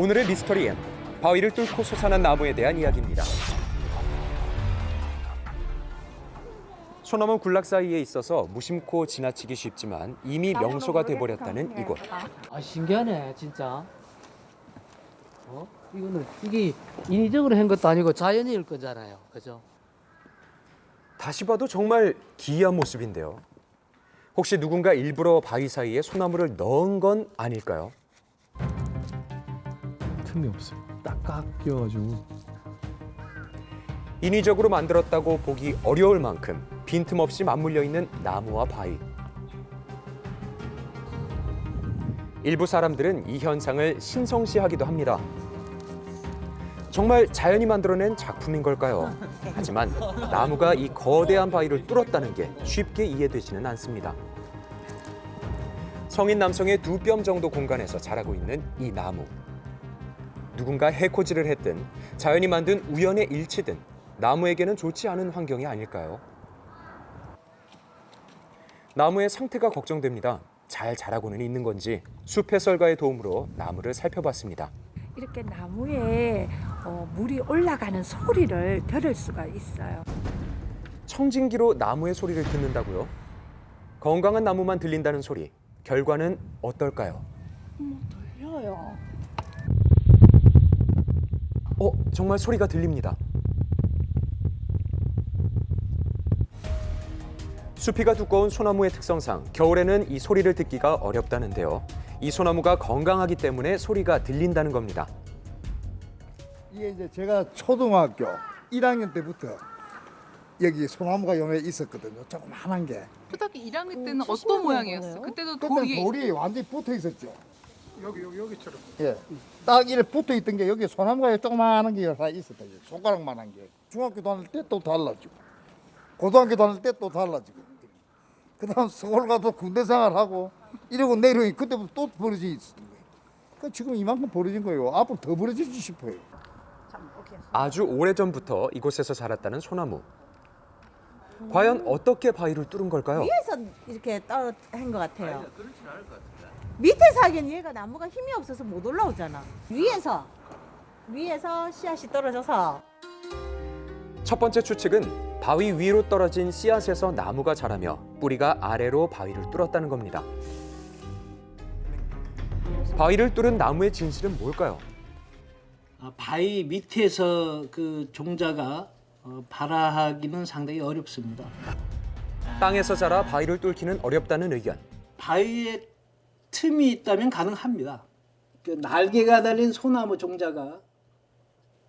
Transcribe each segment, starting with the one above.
오늘의 미스터리 M, 바위를 뚫고 솟아난 나무에 대한 이야기입니다. 소나무 군락 사이에 있어서 무심코 지나치기 쉽지만 이미 명소가 돼버렸다는 이곳. 아, 신기하네, 진짜. 이거는 이게 인위적으로 한 것도 아니고 자연일 거잖아요, 그죠? 다시 봐도 정말 기이한 모습인데요. 혹시 누군가 일부러 바위 사이에 소나무를 넣은 건 아닐까요? 틈이 없어요. 딱 깎여가지고. 인위적으로 만들었다고 보기 어려울 만큼 빈틈없이 맞물려 있는 나무와 바위. 일부 사람들은 이 현상을 신성시하기도 합니다. 정말 자연이 만들어낸 작품인 걸까요? 하지만 나무가 이 거대한 바위를 뚫었다는 게 쉽게 이해되지는 않습니다. 성인 남성의 2뼘 정도 공간에서 자라고 있는 이 나무. 누군가 해코지를 했든 자연이 만든 우연의 일치든 나무에게는 좋지 않은 환경이 아닐까요? 나무의 상태가 걱정됩니다. 잘 자라고는 있는 건지 숲 해설가의 도움으로 나무를 살펴봤습니다. 이렇게 나무에 물이 올라가는 소리를 들을 수가 있어요. 청진기로 나무의 소리를 듣는다고요? 건강한 나무만 들린다는 소리. 결과는 어떨까요? 들려요. 정말 소리가 들립니다. 수피가 두꺼운 소나무의 특성상 겨울에는 이 소리를 듣기가 어렵다는데요. 이 소나무가 건강하기 때문에 소리가 들린다는 겁니다. 이게 이제 제가 초등학교 1학년 때부터 여기 소나무가 용에 있었거든요. 조그만한 게. 초등학교 1학년 때는 어떤 모양이었어요? 그때도 그때 돌이 돌이 완전히 붙어 있었죠. 여기처럼. 예. 딱 이렇게 붙어 있던 게 여기 소나무가 조그만한 게 다 있었다. 손가락만한 게. 중학교 다닐 때 또 달라지고, 고등학교 다닐 때 또 달라지고. 그다음 서울 가서 군대 생활하고 이러고 내려오니 그때부터 또 벌어져 있었던 거예요. 그러니까 지금 이만큼 벌어진 거예요. 앞으로 더 벌어지지 싶어요. 아주 오래전부터 이곳에서 자랐다는 소나무. 과연 어떻게 바위를 뚫은 걸까요? 위에서 이렇게 한것 같아요. 밑에서 하기엔 얘가 나무가 힘이 없어서 못 올라오잖아. 위에서 씨앗이 떨어져서. 첫 번째 추측은 바위 위로 떨어진 씨앗에서 나무가 자라며 뿌리가 아래로 바위를 뚫었다는 겁니다. 바위를 뚫은 나무의 진실은 뭘까요? 바위 밑에서 그 종자가 발화하기는 상당히 어렵습니다. 땅에서 자라 바위를 뚫기는 어렵다는 의견. 바위에 틈이 있다면 가능합니다. 그 날개가 달린 소나무 종자가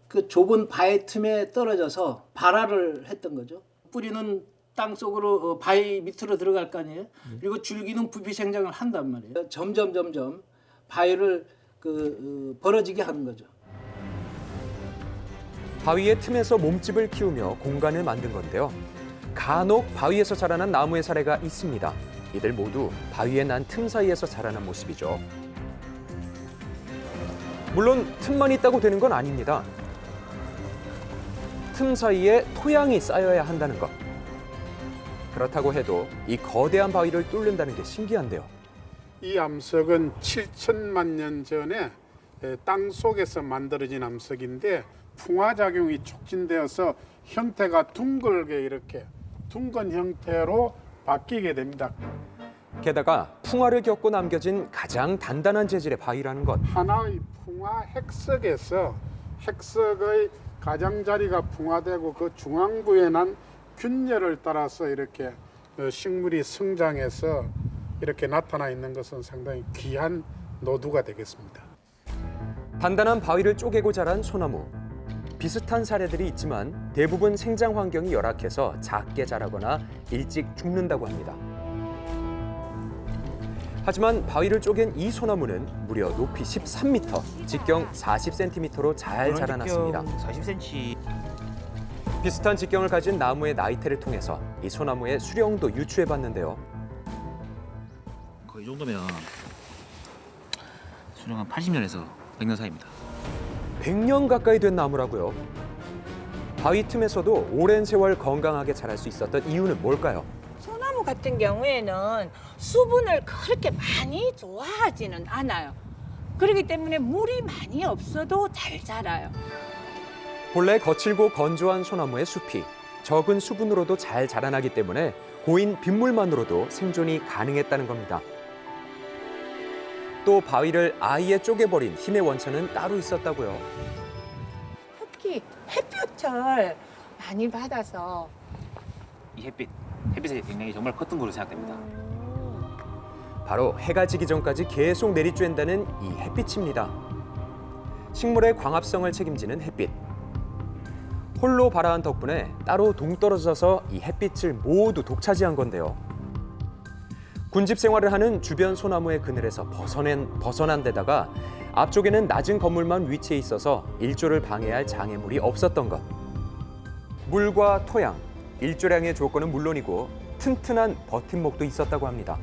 그 좁은 바위 틈에 떨어져서 발화를 했던 거죠. 뿌리는 땅 속으로 바위 밑으로 들어갈 거 아니에요. 그리고 줄기는 부피 생장을 한단 말이에요. 점점 바위를 벌어지게 하는 거죠. 바위의 틈에서 몸집을 키우며 공간을 만든 건데요. 간혹 바위에서 자라난 나무의 사례가 있습니다. 이들 모두 바위에 난 틈 사이에서 자라난 모습이죠. 물론 틈만 있다고 되는 건 아닙니다. 틈 사이에 토양이 쌓여야 한다는 것. 그렇다고 해도 이 거대한 바위를 뚫는다는 게 신기한데요. 이 암석은 7천만 년 전에 땅 속에서 만들어진 암석인데 풍화작용이 촉진되어서 형태가 둥글게 이렇게 둥근 형태로 바뀌게 됩니다. 게다가 풍화를 겪고 남겨진 가장 단단한 재질의 바위라는 것. 하나의 풍화 핵석에서 핵석의 가장자리가 풍화되고 그 중앙부에 난 균열을 따라서 이렇게 식물이 성장해서 이렇게 나타나 있는 것은 상당히 귀한 노두가 되겠습니다. 단단한 바위를 쪼개고 자란 소나무. 비슷한 사례들이 있지만 대부분 생장 환경이 열악해서 작게 자라거나 일찍 죽는다고 합니다. 하지만 바위를 쪼갠 이 소나무는 무려 높이 13m, 직경 40cm로 잘 자라났습니다. 40cm. 비슷한 직경을 가진 나무의 나이테를 통해서 이 소나무의 수령도 유추해봤는데요. 거의 이 정도면 수령 한 80년에서 100년 사이입니다. 100년 가까이 된 나무라고요. 바위 틈에서도 오랜 세월 건강하게 자랄 수 있었던 이유는 뭘까요? 소나무 같은 경우에는 수분을 그렇게 많이 좋아하지는 않아요. 그렇기 때문에 물이 많이 없어도 잘 자라요. 본래 거칠고 건조한 소나무의 숲이 적은 수분으로도 잘 자라나기 때문에 고인 빗물만으로도 생존이 가능했다는 겁니다. 또 바위를 아예 쪼개버린 힘의 원천은 따로 있었다고요. 특히 햇볕을 많이 받아서 이 햇빛의 영향이 정말 컸던 걸로 생각됩니다. 바로 해가 지기 전까지 계속 내리쬐는다는 이 햇빛입니다. 식물의 광합성을 책임지는 햇빛. 홀로 발아한 덕분에 따로 동떨어져서 이 햇빛을 모두 독차지한 건데요. 군집 생활을 하는 주변 소나무의 그늘에서 벗어난 데다가 앞쪽에는 낮은 건물만 위치해 있어서 일조를 방해할 장애물이 없었던 것. 물과 토양, 일조량의 조건은 물론이고 튼튼한 버팀목도 있었다고 합니다.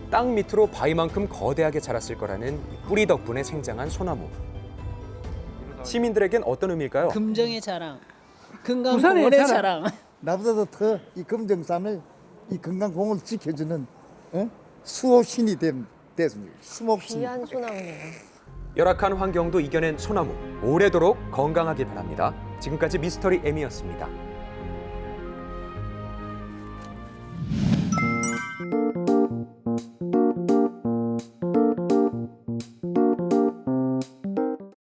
땅 밑으로 바위만큼 거대하게 자랐을 거라는 뿌리 덕분에 생장한 소나무. 시민들에겐 어떤 의미일까요? 금정의 자랑, 건강공원의 자랑. 나보다도 더 이 금정산을 이 건강공원을 지켜주는 수호신이 됐습니다. 수목신. 귀한 소나무네요. 열악한 환경도 이겨낸 소나무. 오래도록 건강하길 바랍니다. 지금까지 미스터리 M이었습니다.